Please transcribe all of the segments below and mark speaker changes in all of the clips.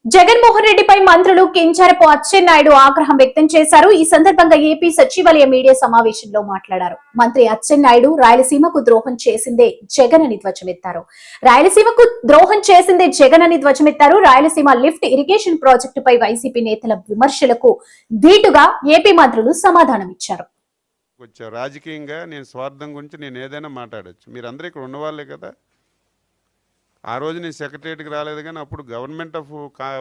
Speaker 1: జగన్మోహన్ రెడ్డిపై మంత్రులు కింజరపు అచ్చెన్నాయుడు ఆగ్రహం వ్యక్తం చేశారు. ఈ సందర్భంగా ఏపీ సచివాలయ మీడియా సమావేశంలో మాట్లాడారు. మంత్రి అచ్చెన్నాయుడు రాయలసీమకు ద్రోహం చేసిందే జగన్ అని ధ్వజమెత్తారు. రాయలసీమకు ద్రోహం చేసిందే జగన్ అని ధ్వజమెత్తారు. రాయలసీమ లిఫ్ట్ ఇరిగేషన్ ప్రాజెక్టుపై వైసీపీ నేతల విమర్శలకు ధీటుగా ఏపీ మంత్రులు సమాధానమిచ్చారు.
Speaker 2: రాజకీయంగా నేను స్వార్థం గురించి నేను ఏదైనా మాట్లాడచ్చు. మీరందరూ ఇక్కడ ఉన్నవాళ్ళే కదా. ఆ రోజు నేను సెక్రటరీకి రాలేదు, కానీ అప్పుడు గవర్నమెంట్ ఆఫ్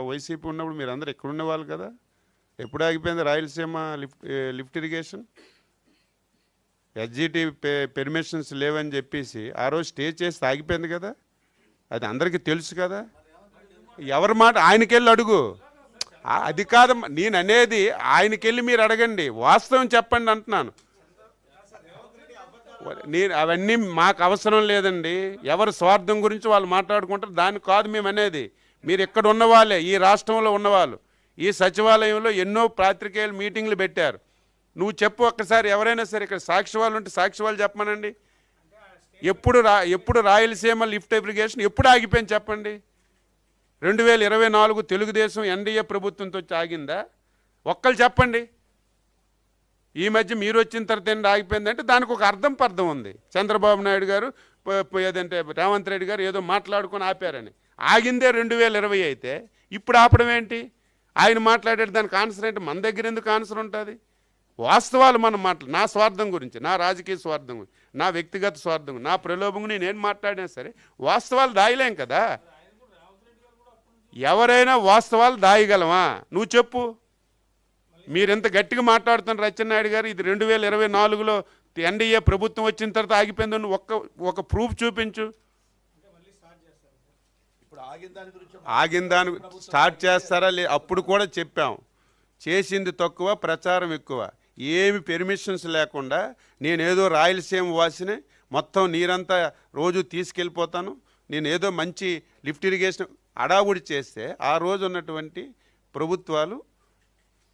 Speaker 2: వైసీపీ ఉన్నప్పుడు మీరు అందరూ ఎక్కడ ఉన్నవాళ్ళు కదా. ఎప్పుడు ఆగిపోయింది Rayalaseema lift irrigation? SGT permissions లేవని చెప్పేసి ఆ రోజు స్టే చేసి ఆగిపోయింది కదా. అది అందరికీ తెలుసు కదా. ఎవరి మాట ఆయనకెళ్ళి అడుగు. అది కాదు నేను అనేది, ఆయనకెళ్ళి మీరు అడగండి, వాస్తవం చెప్పండి అంటున్నాను. నేను అవన్నీ మాకు అవసరం లేదండి. ఎవరి స్వార్థం గురించి వాళ్ళు మాట్లాడుకుంటారు, దాన్ని కాదు మేము అనేది. మీరు ఇక్కడ ఉన్నవాళ్ళే, ఈ రాష్ట్రంలో ఉన్నవాళ్ళు, ఈ సచివాలయంలో ఎన్నో పాత్రికేయులు మీటింగ్లు పెట్టారు. నువ్వు చెప్పు ఒక్కసారి, ఎవరైనా సరే ఇక్కడ సాక్షి వాళ్ళు ఉంటే సాక్షి వాళ్ళు చెప్పమనండి. ఎప్పుడు రాయలసీమ లిఫ్ట్ ఇరిగేషన్ ఎప్పుడు ఆగిపోయింది చెప్పండి? 2024 తెలుగుదేశం ఎన్డీఏ ప్రభుత్వంతో ఆగిందా? ఒక్కళ్ళు చెప్పండి. ఈ మధ్య మీరు వచ్చిన తర్వాత ఏంటి ఆగిపోయిందంటే దానికి ఒక అర్థం పర్థం ఉంది. చంద్రబాబు నాయుడు గారు ఏదంటే రేవంత్ రెడ్డి గారు ఏదో మాట్లాడుకొని ఆపారని. ఆగిందే 2020 అయితే ఇప్పుడు ఆపడం ఏంటి? ఆయన మాట్లాడేది దానికి ఆన్సర్ ఏంటి? మన దగ్గర ఎందుకు ఆన్సర్ ఉంటుంది? వాస్తవాలు మనం నా స్వార్థం గురించి, నా రాజకీయ స్వార్థం గురించి, నా వ్యక్తిగత స్వార్థం, నా ప్రలోభం నేను మాట్లాడినా సరే వాస్తవాలు దాయలేం కదా. ఎవరైనా వాస్తవాలు దాయగలమా? నువ్వు చెప్పు. మీరెంత గట్టిగా మాట్లాడుతున్నారు అచ్చెన్నాయుడు గారు. ఇది 2024లో ఎన్డీఏ ప్రభుత్వం వచ్చిన తర్వాత ఆగిపోయిందని ఒక ప్రూఫ్ చూపించు. ఆగిన దాని స్టార్ట్ చేస్తారా? అప్పుడు కూడా చెప్పాం, చేసింది తక్కువ, ప్రచారం ఎక్కువ. ఏమి పెర్మిషన్స్ లేకుండా నేనేదో రాయలసీమ వాసిని, మొత్తం నీరంతా రోజు తీసుకెళ్ళిపోతాను, నేను ఏదో మంచి లిఫ్ట్ ఇరిగేషన్ అడావుడి చేస్తే ఆ రోజు ఉన్నటువంటి ప్రభుత్వాలు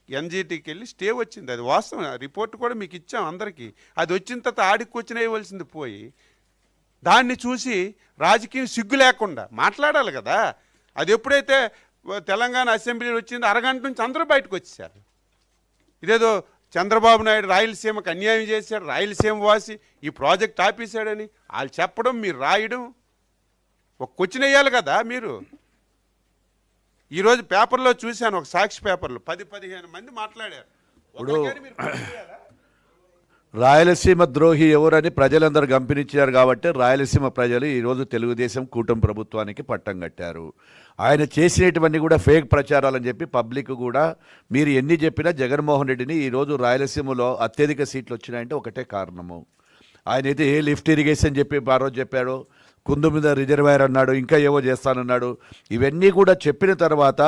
Speaker 2: ఎన్జిటికి వెళ్ళి స్టే వచ్చింది. అది వాస్తవం. రిపోర్ట్ కూడా మీకు ఇచ్చాం అందరికీ. అది వచ్చిన తర్వాత ఆడికి వచ్చిన వేయవలసింది పోయి దాన్ని చూసి రాజకీయం సిగ్గు లేకుండా మాట్లాడాలి కదా. అది ఎప్పుడైతే తెలంగాణ అసెంబ్లీ వచ్చిందో అరగంట నుంచి అందరూ బయటకు వచ్చేసారు. ఇదేదో చంద్రబాబు నాయుడు రాయలసీమకు అన్యాయం చేశాడు, రాయలసీమ వాసి ఈ ప్రాజెక్ట్ ఆపేశాడని వాళ్ళు చెప్పడం, మీరు రాయడం, ఒక క్వశ్చన్ వేయాలి కదా మీరు. ఈరోజు పేపర్లో చూశాను, ఒక సాక్షి పేపర్లో 10-15 మంది మాట్లాడారు.
Speaker 3: రాయలసీమ ద్రోహి ఎవరని ప్రజలందరూ గంపినిచ్చారు కాబట్టి రాయలసీమ ప్రజలు ఈరోజు తెలుగుదేశం కూటమి ప్రభుత్వానికి పట్టం కట్టారు. ఆయన చేసినటువంటి కూడా ఫేక్ ప్రచారాలని చెప్పి పబ్లిక్ కూడా మీరు ఎన్ని చెప్పినా జగన్మోహన్ రెడ్డిని ఈరోజు రాయలసీమలో అత్యధిక సీట్లు వచ్చినాయంటే ఒకటే కారణము. ఆయన అయితే ఏ లిఫ్ట్ ఇరిగేషన్ చెప్పి ఆ రోజు చెప్పాడు, కుందు మీద రిజర్వాయర్ అన్నాడు, ఇంకా ఏవో చేస్తానన్నాడు. ఇవన్నీ కూడా చెప్పిన తర్వాత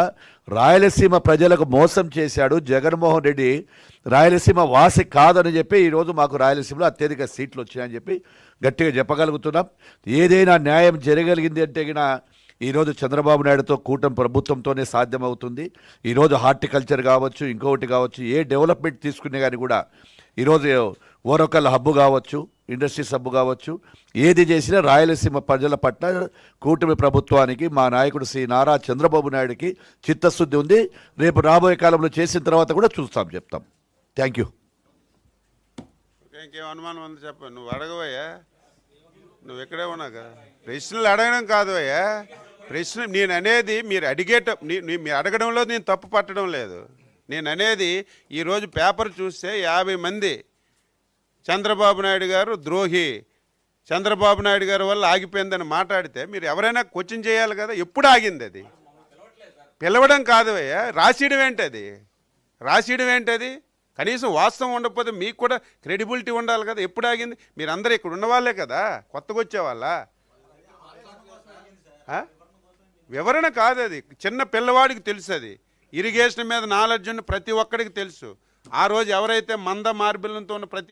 Speaker 3: రాయలసీమ ప్రజలకు మోసం చేశాడు జగన్మోహన్ రెడ్డి. రాయలసీమ వాసి కాదని చెప్పి ఈరోజు మాకు రాయలసీమలో అత్యధిక సీట్లు వచ్చాయని చెప్పి గట్టిగా చెప్పగలుగుతున్నాం. ఏదైనా న్యాయం జరగలిగింది అంటే గిన ఈరోజు చంద్రబాబు నాయుడుతో కూటమి ప్రభుత్వంతోనే సాధ్యమవుతుంది. ఈరోజు హార్టికల్చర్ కావచ్చు, ఇంకొకటి కావచ్చు, ఏ డెవలప్మెంట్ తీసుకునే కానీ కూడా ఈరోజు ఓరకల్ హబ్బు కావచ్చు, ఇండస్ట్రీస్ హబ్బు కావచ్చు, ఏది చేసినా రాయలసీమ ప్రజల పట్ల కూటమి ప్రభుత్వానికి, మా నాయకుడు శ్రీ నారా చంద్రబాబు నాయుడికి చిత్తశుద్ధి ఉంది. రేపు రాబోయే కాలంలో చేసిన తర్వాత కూడా చెప్తాం. Thank you.
Speaker 2: ఇంకేం అనుమానం ఉంది చెప్ప. నువ్వు అడగవయ్యా, నువ్వు ఎక్కడే ఉన్నాక ప్రశ్నలు అడగడం కాదు అయ్యా. ప్రశ్న నేను అనేది మీరు మీరు అడగడంలో నేను తప్పు పట్టడం లేదు. నేను అనేది ఈరోజు పేపర్ చూస్తే 50 మంది చంద్రబాబు నాయుడు గారు ద్రోహి, చంద్రబాబు నాయుడు గారి వల్ల ఆగిపోయిందని మాట్లాడితే మీరు ఎవరైనా క్వశ్చన్ చేయాలి కదా. ఎప్పుడు ఆగింది అది? పిలవడం కాదు అయ్యా, రాసియడం ఏంటది? రాసియడం ఏంటది? కనీసం వాస్తవం ఉండకపోతే మీకు కూడా క్రెడిబిలిటీ ఉండాలి కదా. ఎప్పుడు ఆగింది? మీరు అందరూ ఇక్కడ ఉన్నవాళ్ళే కదా, కొత్తగా వచ్చేవాళ్ళ వివరణ కాదు అది. చిన్న పిల్లవాడికి తెలుసు అది. ఇరిగేషన్ మీద నాలెడ్జ్ ఉన్న ప్రతి ఒక్కడికి తెలుసు. ఆ రోజు ఎవరైతే మంద మార్బిల్లంతో ఉన్న ప్రతి